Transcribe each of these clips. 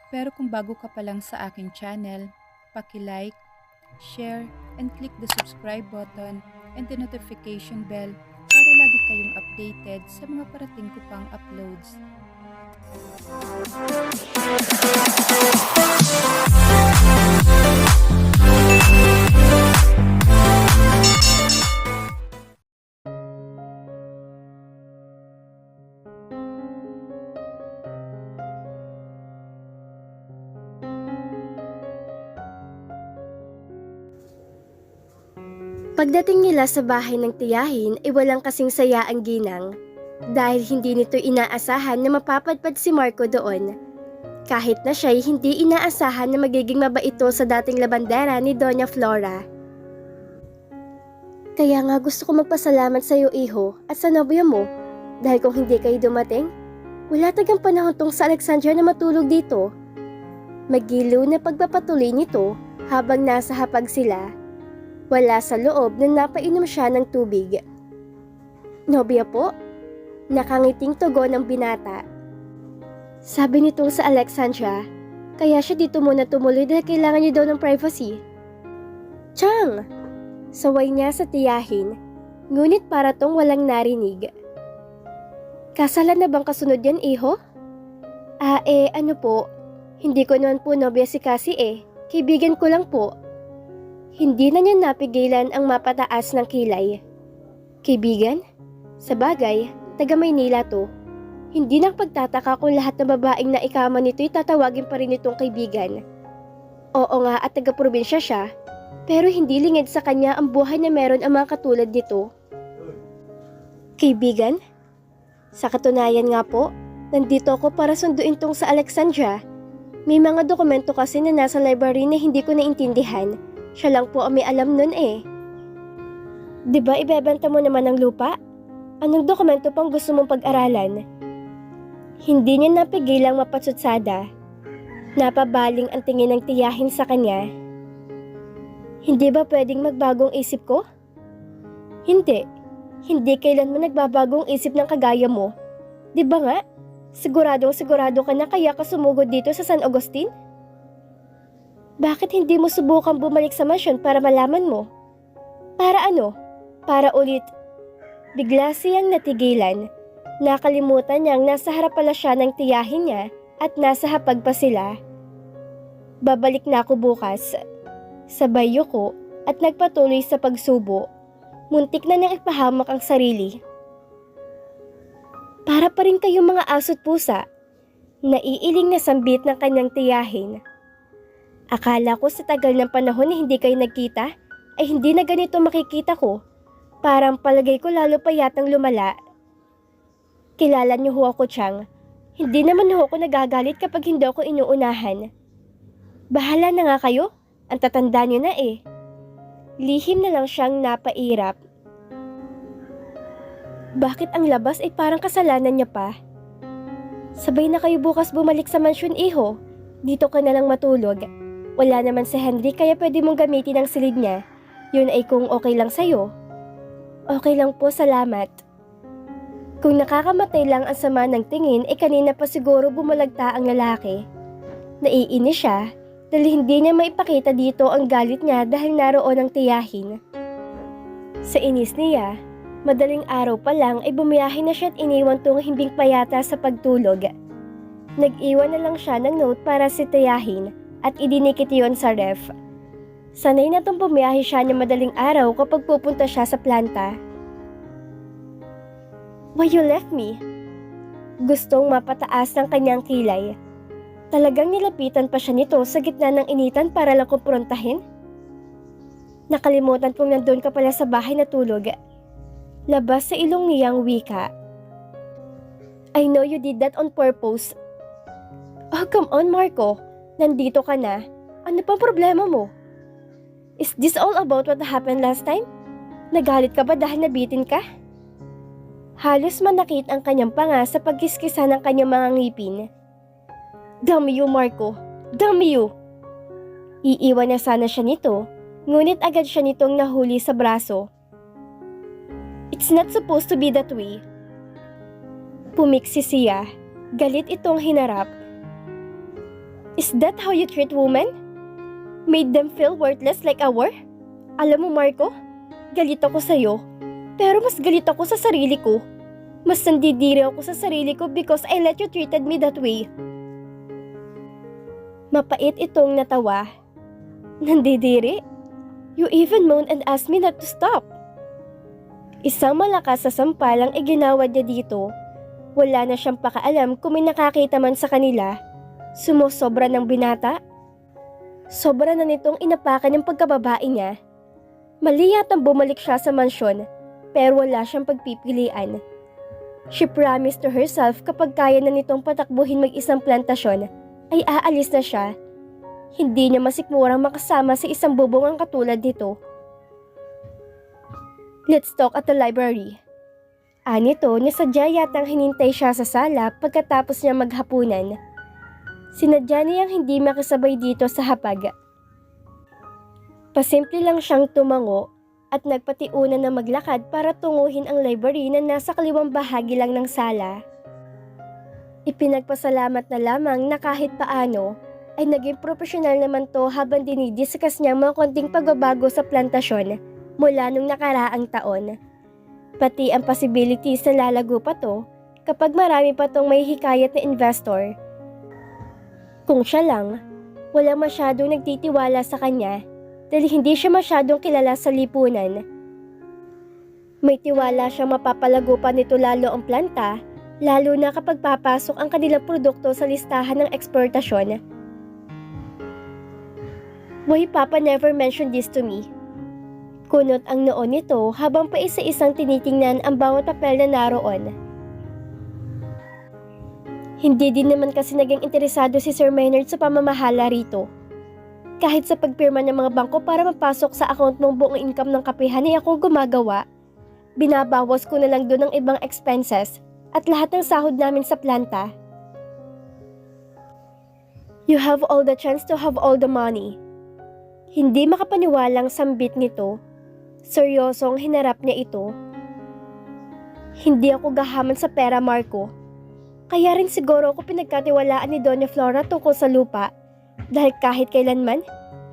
Pero kung bago ka pa lang sa aking channel, paki-like, share, and click the subscribe button and the notification bell para lagi kayong updated sa mga parating ko pang uploads. Pagdating nila sa bahay ng tiyahin ay walang kasing saya ang ginang dahil hindi nito inaasahan na mapapadpad si Marco doon. Kahit na siya'y hindi inaasahan na magiging mabait ito sa dating labandera ni Doña Flora. Kaya nga gusto ko magpasalamat sa iyo, iho, at sa nobya mo dahil kung hindi kayo dumating, wala tagang panahon tong sa Alexandria na matulog dito. Magiliw na pagpapatuloy nito habang nasa hapag sila. Wala sa loob nang napainom siya ng tubig. Nobya po? Nakangiting tugon ng binata. Sabi nitong sa Alexandria, kaya siya dito muna tumuloy dahil kailangan niya daw ng privacy. Chang! Saway niya sa tiyahin, ngunit para tong walang narinig. Kasalan na bang kasunod yan, iho? Ano po? Hindi ko naman po nobya si Cassie Kaibigan ko lang po. Hindi na niya napigilan ang mapataas ng kilay. Kaibigan? Sa bagay, taga Maynila to. Hindi nang pagtataka kung lahat ng babaeng na ikama nito'y tatawagin pa rin itong kaibigan. Oo nga at taga-probinsya siya, pero hindi lingid sa kanya ang buhay na meron ang mga katulad nito. Kaibigan? Sa katunayan nga po, nandito ako para sunduin tong sa Alexandria. May mga dokumento kasi na nasa library na hindi ko naintindihan. Siya lang po ang may alam nun Diba ibebenta mo naman ng lupa? Anong dokumento pang gusto mong pag-aralan? Hindi niya napigilang mapatsutsada. Napabaling ang tingin ng tiyahin sa kanya. Hindi ba pwedeng magbagong isip ko? Hindi. Hindi kailanman nagbabagong isip ng kagaya mo. Diba nga? Sigurado ka na kaya ka sumugod dito sa San Agustin? Bakit hindi mo subukan bumalik sa mansyon para malaman mo? Para ano? Para ulit. Bigla siyang natigilan. Nakalimutan niyang nasa harap pala siya ng tiyahin niya at nasa hapag pa sila. Babalik na ako bukas. Sabay yuko at nagpatuloy sa pagsubo. Muntik na niyang ipahamak ang sarili. Para pa rin kayong mga aso't pusa. Naiiling na sambit ng kanyang tiyahin. Akala ko sa tagal ng panahon na hindi kayo nagkita, ay hindi na ganito makikita ko. Parang palagay ko lalo pa yatang lumala. Kilala niyo ho ako, Chang. Hindi naman ho ako nagagalit kapag hindi ako inuunahan. Bahala na nga kayo, ang tatanda niyo na Lihim na lang siyang napairap. Bakit ang labas ay parang kasalanan niya pa? Sabay na kayo bukas bumalik sa mansyon, iho. Dito ka na lang matulog. Wala naman si Henry kaya pwede mong gamitin ang silid niya. Yun ay kung okay lang sa'yo. Okay lang po, salamat. Kung nakakamatay lang ang sama ng tingin, kanina pa siguro bumalagta ang lalaki. Naiinis siya dahil hindi niya maipakita dito ang galit niya dahil naroon ang tiyahin. Sa inis niya, madaling araw pa lang ay bumiyahe na siya at iniwan tong himbing payata sa pagtulog. Nag-iwan na lang siya ng note para si tiyahin at idinikit yon sa ref. Sanay na tong bumiyahe siya ng madaling araw kapag pupunta siya sa planta. Why you left me? Gustong mapataas ng kanyang kilay. Talagang nilapitan pa siya nito sa gitna ng initan para lang kumprontahin? Nakalimutan kong nandun ka pala sa bahay na tulog. Labas sa ilong niyang wika. I know you did that on purpose. Oh, come on, Marco. Nandito ka na. Ano pang problema mo? Is this all about what happened last time? Nagalit ka ba dahil nabitin ka? Halos manakit ang kanyang panga sa pagkiskisa ng kanyang mga ngipin. Damn you, Marco. Damn you! Iiwan na sana siya nito, ngunit agad siya nitong nahuli sa braso. It's not supposed to be that way. Pumiksi siya. Galit itong hinarap. Is that how you treat women? Made them feel worthless like a whore? Alam mo, Marco, galit ako sa'yo. Pero mas galit ako sa sarili ko. Mas nandidiri ako sa sarili ko because I let you treated me that way. Mapait itong natawa. Nandidiri? You even moaned and asked me not to stop. Isang malakas sa sampalang iginawad niya dito. Wala na siyang pakaalam kung may nakakita man sa kanila. Sumusobra ng binata. Sobra na nitong inapakan ng pagkababae niya. Mali yatang bumalik siya sa mansyon, pero wala siyang pagpipilian. She promised to herself kapag kaya na nitong patakbuhin mag-isang plantasyon, ay aalis na siya. Hindi niya masikmurang makasama sa isang bubong ang katulad nito. Let's talk at the library. Anito, nasadya yatang hinintay siya sa sala pagkatapos niya maghapunan. Sinadya niyang hindi makasabay dito sa hapag. Pasimple lang siyang tumango at nagpatiunan na maglakad para tunguhin ang library na nasa kaliwang bahagi lang ng sala. Ipinagpasalamat na lamang na kahit paano ay naging profesional naman to habang dinidiscuss niya mga konting pagbabago sa plantasyon mula nung nakaraang taon. Pati ang possibilities na lalago pa to kapag marami pa tong may hikayat na investor. Kung siya lang, wala masyadong nagtitiwala sa kanya dahil hindi siya masyadong kilala sa lipunan. May tiwala siyang mapapalago pa nito lalo ang planta, lalo na kapag papasok ang kanilang produkto sa listahan ng eksportasyon. Why Papa never mentioned this to me? Kunot ang noon nito habang pa isa-isang tinitingnan ang bawat papel na naroon. Hindi din naman kasi naging interesado si Sir Maynard sa pamamahala rito. Kahit sa pagpirma ng mga bangko para mapasok sa account mong buong income ng kapihan ay ako gumagawa. Binabawas ko na lang doon ang ibang expenses at lahat ng sahod namin sa planta. You have all the chance to have all the money. Hindi makapaniwalang sambit nito. Seryosong hinarap niya ito. Hindi ako gahaman sa pera, Marco. Kaya rin siguro ako pinagkatiwalaan ni Doña Flora tungkol sa lupa dahil kahit kailanman,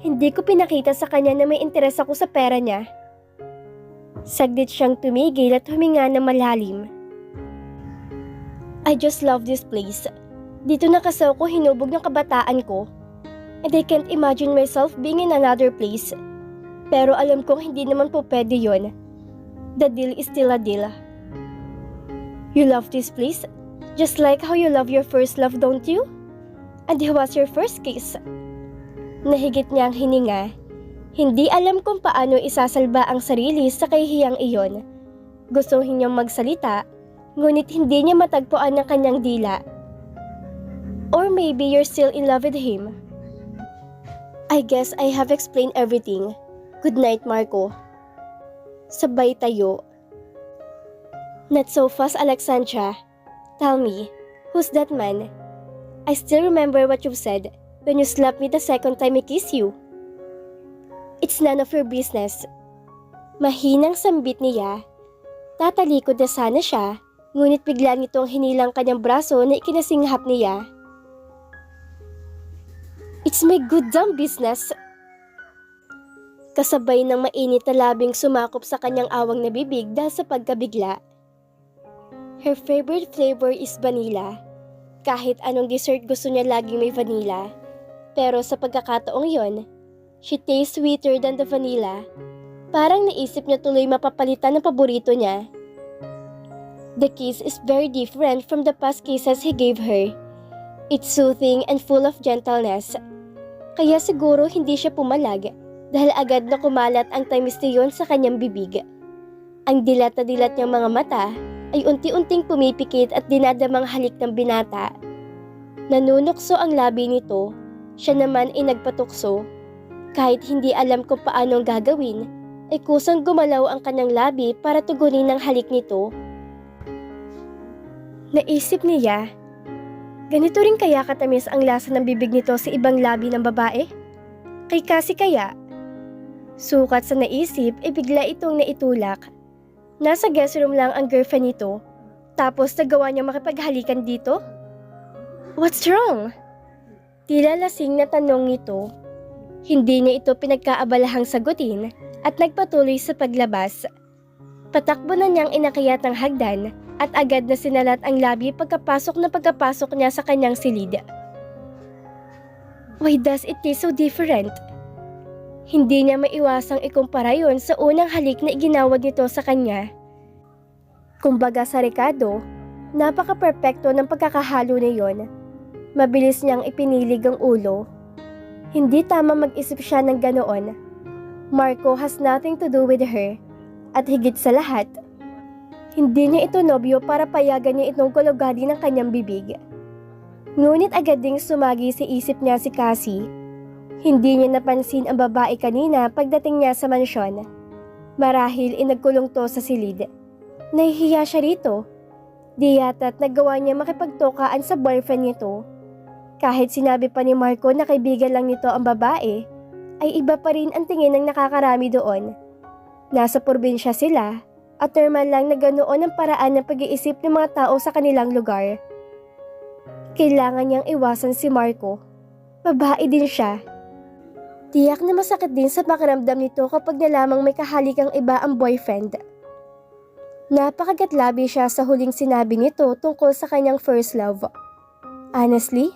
hindi ko pinakita sa kanya na may interes ako sa pera niya. Saglit siyang tumigil at huminga ng malalim. I just love this place. Dito na kasi ako hinubog ng kabataan ko. And I can't imagine myself being in another place. Pero alam kong hindi naman po pwede yun. The deal is still a deal. You love this place? Just like how you love your first love, don't you? And who was your first kiss? Nahigit niyang hininga. Hindi alam kung paano isasalba ang sarili sa kahihiyang iyon. Gustong niyang magsalita, ngunit hindi niya matagpuan ang kanyang dila. Or maybe you're still in love with him. I guess I have explained everything. Good night, Marco. Sabay tayo. Not so fast, Alexandra. Tell me, who's that man? I still remember what you've said when you slapped me the second time I kissed you. It's none of your business. Mahinang sambit niya. Tatalikod na sana siya, ngunit bigla nitong hinilang kanyang braso na ikinasinghap niya. It's my goddamn business. Kasabay ng mainit na labing sumakop sa kanyang awang na bibig dahil sa pagkabigla. Her favorite flavor is vanilla. Kahit anong dessert gusto niya laging may vanilla. Pero sa pagkakataong yon, she tastes sweeter than the vanilla. Parang naisip niya tuloy mapapalitan ng paborito niya. The kiss is very different from the past kisses he gave her. It's soothing and full of gentleness. Kaya siguro hindi siya pumalag dahil agad na kumalat ang tamis niyon sa kanyang bibig. Ang dilat na dilat niyang mga mata ay unti-unting pumipikit at dinadamang halik ng binata. Nanunukso ang labi nito, siya naman ay nagpatukso. Kahit hindi alam kung paanong gagawin, ay kusang gumalaw ang kanyang labi para tugunin ang halik nito. Naisip niya, ganito rin kaya katamis ang lasa ng bibig nito sa ibang labi ng babae? Kay Cassie kaya? Sukat sa naisip ay bigla itong naitulak. Nasa guest room lang ang girlfriend nito, tapos nagawa niya makipaghalikan dito? What's wrong? Tila lasing na tanong nito. Hindi niya ito pinagkaabalahang sagutin at nagpatuloy sa paglabas. Patakbo na niyang inakyat ang hagdan at agad na sinalat ang labi pagkapasok niya sa kanyang silid. Why does it taste so different? Hindi niya maiwasang ikumpara yon sa unang halik na iginawad nito sa kanya. Kumbaga sa Ricardo, napaka-perpekto ng pagkakahalo na yon. Mabilis niyang ipinilig ang ulo. Hindi tama mag-isip siya ng ganoon. Marco has nothing to do with her. At higit sa lahat, hindi niya ito nobyo para payagan niya itong kulugadi ng kanyang bibig. Ngunit agad ding sumagi sa isip niya si Cassie. Hindi niya napansin ang babae kanina pagdating niya sa mansyon. Marahil inagkulong to sa silid. Nahihiya siya rito. Di yata't nagawa niya makipagtokaan sa boyfriend nito. Kahit sinabi pa ni Marco na kaibigan lang nito ang babae, ay iba pa rin ang tingin ng nakakarami doon. Nasa probinsya sila at normal lang na ganoon ang paraan ng pag-iisip ng mga tao sa kanilang lugar. Kailangan niyang iwasan si Marco. Babae din siya. Tiyak na masakit din sa pakiramdam nito kapag nalamang may kahalikang iba ang boyfriend. Napakagatlabi siya sa huling sinabi nito tungkol sa kanyang first love. Honestly,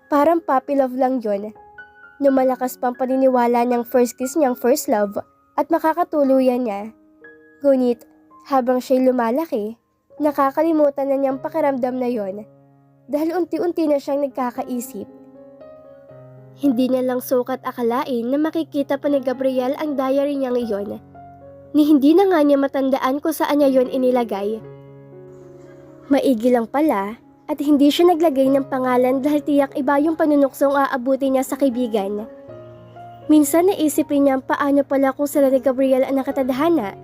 parang puppy love lang yon. Lumalakas pang paniniwala niyang first kiss niyang first love at makakatuluyan niya. Ngunit habang siya'y lumalaki, nakakalimutan na niyang pakiramdam na yon dahil unti-unti na siyang nagkakaisip. Hindi niya lang sukat akalain na makikita pa ni Gabriel ang diary niya ngayon, ni hindi na nga niya matandaan kung saan niya yon inilagay. Maigi lang pala at hindi siya naglagay ng pangalan dahil tiyak iba yung panunuksong aabuti niya sa kaibigan. Minsan naisip rin niya paano pala kung sila ni Gabriel ang nakatadhana.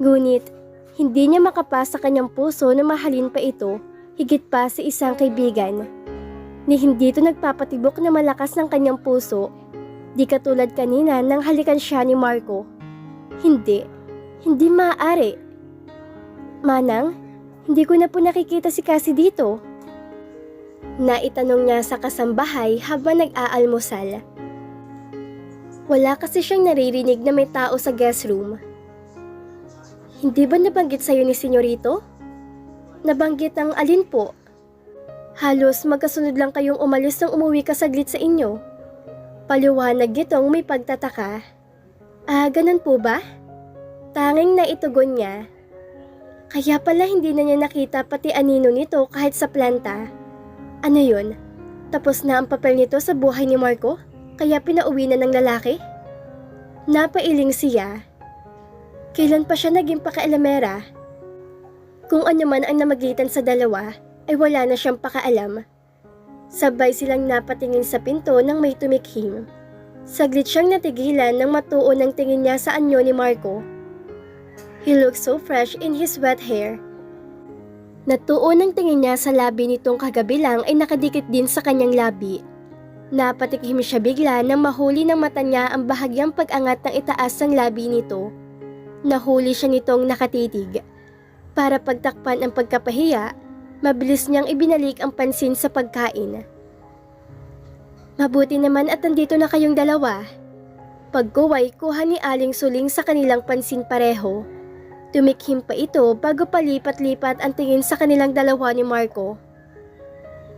Ngunit, hindi niya makapasa sa kanyang puso na mahalin pa ito, higit pa sa isang kaibigan. Ni hindi ito nagpapatibok na malakas ng kanyang puso, di katulad kanina nang halikan siya ni Marco. Hindi maaari. Manang, hindi ko na po nakikita si Cassie dito. Naitanong niya sa kasambahay habang nag-aalmusal. Wala kasi siyang naririnig na may tao sa guest room. Hindi ba nabanggit sa'yo ni Senyorito? Nabanggit ang alin po? Halos magkasunod lang kayong umalis nang umuwi ka saglit sa inyo. Paliwanag nitong may pagtataka. Ganun po ba? Tanging naitugon niya. Kaya pala hindi na niya nakita pati anino nito kahit sa planta. Ano yun? Tapos na ang papel nito sa buhay ni Marco? Kaya pinauwi na ng lalaki? Napailing siya. Kailan pa siya naging pakialamera? Kung ano man ang namagitan sa dalawa, ay wala na siyang pakaalam. Sabay silang napatingin sa pinto nang may tumikhim. Saglit siyang natigilan nang matuon ang tingin niya sa anyo ni Marco. He looked so fresh in his wet hair. Natuon ang tingin niya sa labi nitong kagabi lang ay nakadikit din sa kanyang labi. Napatikhim siya bigla nang mahuli ng mata niya ang bahagyang pag-angat ng itaas ng labi nito. Nahuli siya nitong nakatitig. Para pagtakpan ang pagkapahiya, mabilis niyang ibinalik ang pansin sa pagkain. Mabuti naman at nandito na kayong dalawa. Pagkuway, kuha ni Aling Suling sa kanilang pansin pareho. Tumikhim pa ito bago palipat-lipat ang tingin sa kanilang dalawa ni Marco.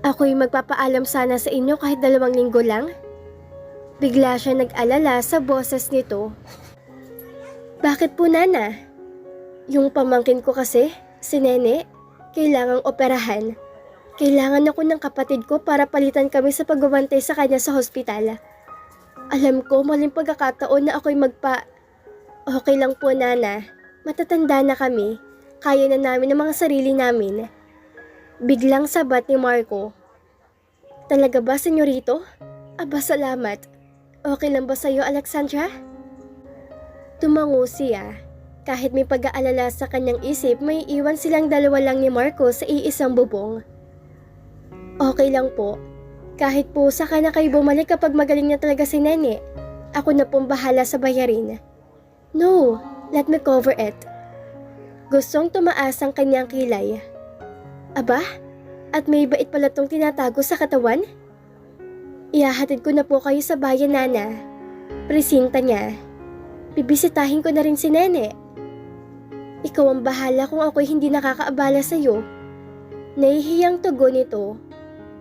Ako'y magpapaalam sana sa inyo kahit 2 linggo lang. Bigla siya nag-alala sa boses nito. Bakit po, Nana? Yung pamangkin ko kasi, si Nene, kailangang operahan. Kailangan ako ng kapatid ko para palitan kami sa pagbabantay sa kanya sa hospital. Alam ko maling pagkakataon na ako'y Okay lang po, Nana. Matatanda na kami. Kaya na namin ang mga sarili namin. Biglang sabat ni Marco. Talaga ba, senyorito? Aba, salamat. Okay lang ba sa'yo, Alexandra? Tumango siya. Kahit may pag-aalala sa kanyang isip, may iwan silang dalawa lang ni Marco sa iisang bubong. Okay lang po. Kahit po saka na kayo bumalik kapag magaling na talaga si Nene. Ako na pong bahala sa bayarin. No, let me cover it. Gustong tumaas ang kanyang kilay. Aba, at may bait pala tong tinatago sa katawan? Ihahatid ko na po kayo sa bayan, Nana. Presinta niya. Bibisitahin ko na rin si Nene. Ikaw ang bahala kung ako'y hindi nakakaabala sa'yo. Nahihiyang tugon nito.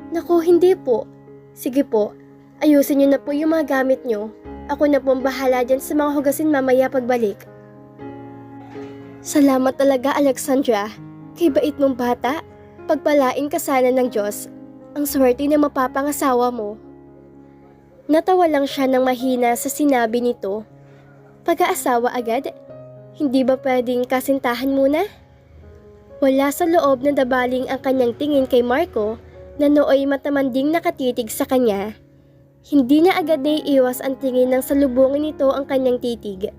Naku, hindi po. Sige po, ayusin niyo na po yung mga gamit niyo. Ako na po ang bahala dyan sa mga hugasin mamaya pagbalik. Salamat talaga, Alexandra. Kay bait mong bata. Pagpalain ka sana ng Diyos. Ang swerte na mapapangasawa mo. Natawa lang siya ng mahina sa sinabi nito. Pag-aasawa agad? Hindi ba pwedeng kasintahan muna? Wala sa loob na dabaling ang kanyang tingin kay Marco na nooy matamanding nakatitig sa kanya. Hindi na agad naiiwas ang tingin ng salubungin nito ang kanyang titig.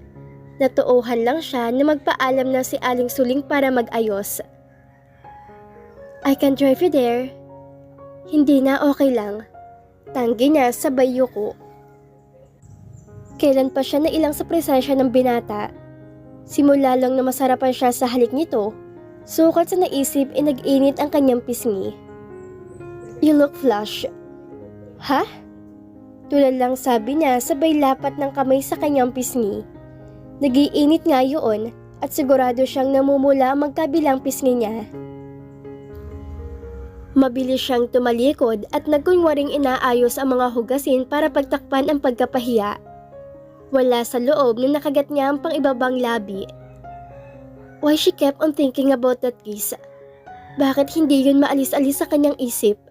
Natuohan lang siya na magpaalam na si Aling Suling para mag-ayos. I can drive you there. Hindi na, okay lang. Tanggi niya sabay yuko. Kailan pa siya nailang sa presensya ng binata? Simula lang na masarapan siya sa halik nito, sukat sa naisip ay nag-init ang kanyang pisngi. You look flush. Ha? Tulad lang sabi niya sabay lapat ng kamay sa kanyang pisngi. Nag-iinit nga yun at sigurado siyang namumula ang magkabilang pisngi niya. Mabilis siyang tumalikod at nagkunwaring inaayos ang mga hugasin para pagtakpan ang pagkapahiya. Wala sa loob na nakagat niya ang pang-ibabang labi. Why she kept on thinking about that kiss? Bakit hindi yun maalis-alis sa kanyang isip?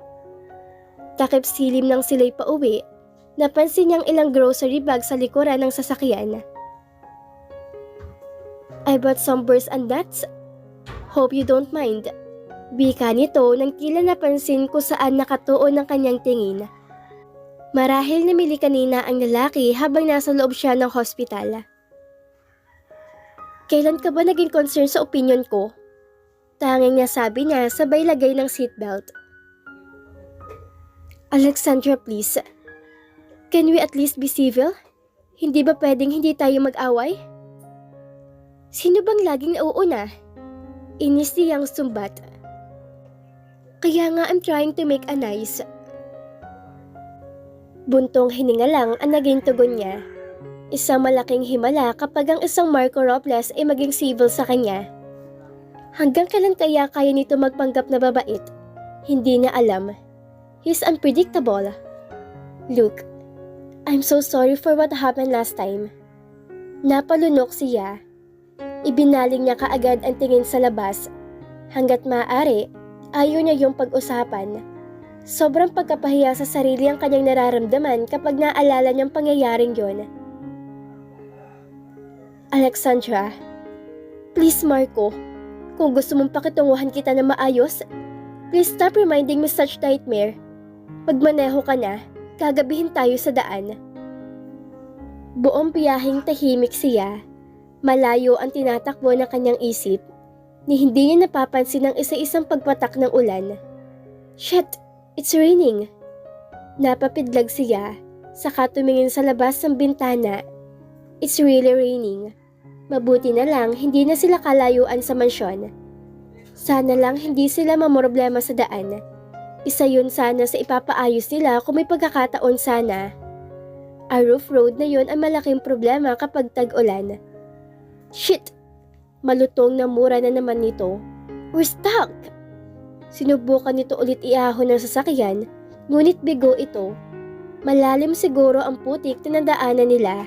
Takip silim ng sila'y pauwi, napansin niyang ilang grocery bag sa likuran ng sasakyan. I bought some burrs and nuts. Hope you don't mind. Bika nito nang tila napansin kung saan nakatuon ang kanyang tingin. Marahil namili kanina ang lalaki habang nasa loob siya ng hospital. Kailan ka ba naging concern sa opinion ko? Tanging nasabi niya sabay lagay ng seatbelt. Alexandra, please. Can we at least be civil? Hindi ba pwedeng hindi tayo mag-away? Sino bang laging nauuna? Inis niyang sumbat. Kaya nga I'm trying to make a nice. Buntong hininga lang ang naging tugon niya. Isang malaking himala kapag ang isang Marco Robles ay maging civil sa kanya. Hanggang kailan kaya nito magpanggap na babait? Hindi niya alam. He's unpredictable. Look, I'm so sorry for what happened last time. Napalunok siya. Ibinaling niya kaagad ang tingin sa labas. Hanggat maaari, ayaw niya yung pag-usapan. Sobrang pagkapahiya sa sarili ang kanyang nararamdaman kapag naalala niyang pangyayaring yon. Alexandra, please Marco, kung gusto mong pakitunguhan kita na maayos, please stop reminding me such nightmare. Magmaneho ka na, gagabihin tayo sa daan. Buong biyaheng tahimik siya, malayo ang tinatakbo ng kanyang isip. Ni hindi niya napapansin ang isa-isang pagpatak ng ulan. Shit! It's raining! Napapidlag siya, saka tumingin sa labas ng bintana. It's really raining. Mabuti na lang hindi na sila kalayuan sa mansyon. Sana lang hindi sila mamroblema sa daan. Isa yun sana sa ipapaayos nila kung may pagkakataon sana. A roof road na yun ang malaking problema kapag tag-ulan. Shit! Malutong na mura na naman nito. We're stuck! Sinubukan nito ulit iahon ng sasakyan, ngunit bigo ito. Malalim siguro ang putik na nadaanan nila.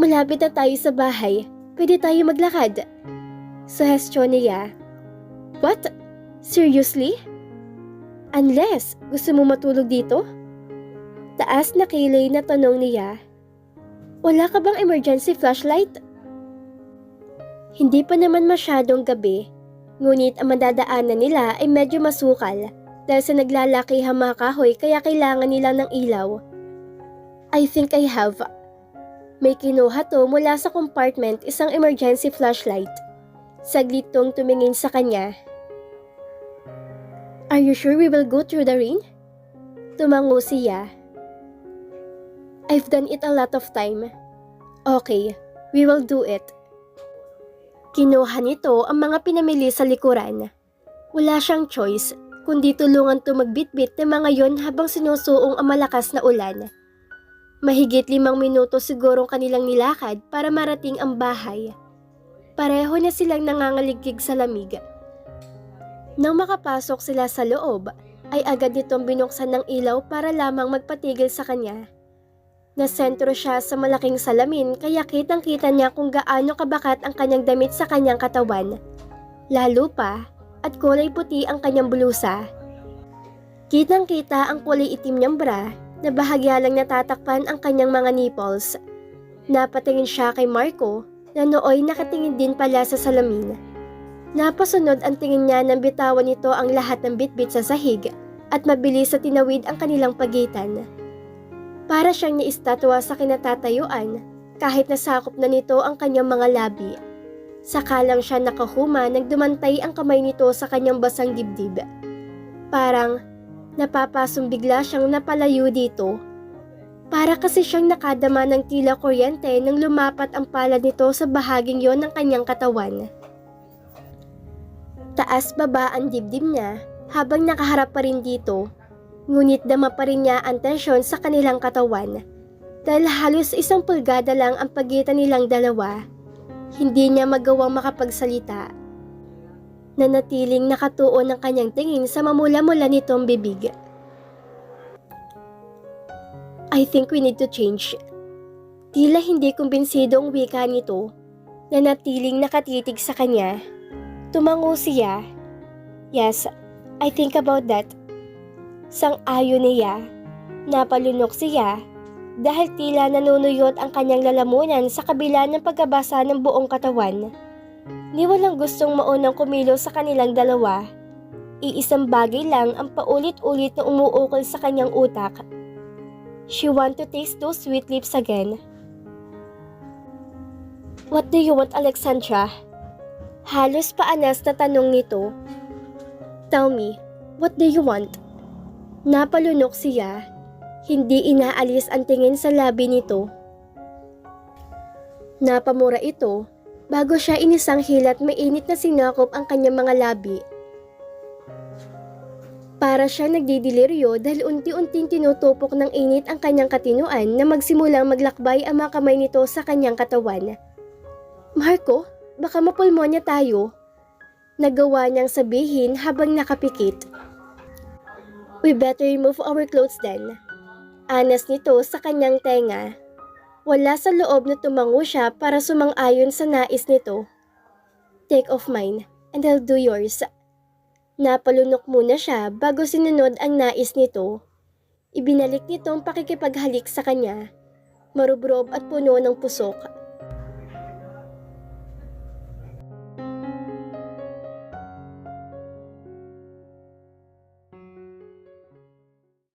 Malapit na tayo sa bahay. Pwede tayo maglakad. Suhestyon niya. What? Seriously? Unless gusto mo matulog dito? Taas na kilay na tanong niya. Wala ka bang emergency flashlight? Hindi pa naman masyadong gabi, ngunit ang madadaanan nila ay medyo masukal dahil sa naglalakihang mga kahoy kaya kailangan nila ng ilaw. I think I have. May kinuha to mula sa compartment isang emergency flashlight. Saglit tong tumingin sa kanya. Are you sure we will go through the rain? Tumango siya. I've done it a lot of time. Okay, we will do it. Kinuha nito ang mga pinamili sa likuran. Wala siyang choice, kundi tulungan to magbitbit ng mga yon habang sinusuong ang malakas na ulan. Mahigit 5 minuto sigurong kanilang nilakad para marating ang bahay. Pareho na silang nangangaligig sa lamig. Nang makapasok sila sa loob, ay agad nitong binuksan ng ilaw para lamang magpatigil sa kanya. Nasentro siya sa malaking salamin kaya kitang-kita niya kung gaano kabakat ang kanyang damit sa kanyang katawan. Lalo pa, at kulay puti ang kanyang blusa. Kitang-kita ang kulay itim niyang bra na bahagya lang natatakpan ang kanyang mga nipples. Napatingin siya kay Marco na nooy nakatingin din pala sa salamin. Napasunod ang tingin niya nang bitawan nito ang lahat ng bitbit sa sahig at mabilis sa tinawid ang kanilang pagitan. Para siyang naistatwa sa kinatatayuan kahit nasakop na nito ang kanyang mga labi. Saka lang siya nakahuma nang dumantay ang kamay nito sa kanyang basang dibdib. Parang napapasong bigla siyang napalayo dito. Para kasi siyang nakadama ng tila kuryente nang lumapat ang palad nito sa bahaging yon ng kanyang katawan. Taas baba ang dibdib niya habang nakaharap pa rin dito. Ngunit dama pa rin niya ang tensyon sa kanilang katawan. Dahil halos 1 pulgada lang ang pagitan nilang dalawa. Hindi niya magawang makapagsalita. Nanatiling nakatuon ang kanyang tingin sa mamula-mula nitong bibig. I think we need to change. Tila hindi kumbinsido ang wika nito. Nanatiling nakatitig sa kanya. Tumango siya. Yes, I think about that. Sang-ayon niya. Napalunok siya. Dahil tila nanunuyot ang kanyang lalamunan sa kabila ng pagkabasa ng buong katawan. Ni walang gustong maunang kumilos sa kanilang dalawa. Iisang bagay lang ang paulit-ulit na umuukol sa kanyang utak. She want to taste those sweet lips again. What do you want, Alexandra? Halos paanas na tanong nito. Tell me, what do you want? Napalunok siya. Hindi inaalis ang tingin sa labi nito. Napamura ito bago siya inisang hilat mainit na sinakop ang kanyang mga labi. Para siya nagdidiliryo dahil unti-unting tinutupok ng init ang kanyang katinuan na magsimulang maglakbay ang mga kamay nito sa kanyang katawan. Marco, baka mapulmonya tayo. Nagawa niyang sabihin habang nakapikit. We better remove our clothes then. Anas nito sa kanyang tenga. Wala sa loob na tumango siya para sumang-ayon sa nais nito. Take off mine and I'll do yours. Napalunok muna siya bago sinunod ang nais nito. Ibinalik nitong pakikipaghalik sa kanya. Marubrob at puno ng pusok.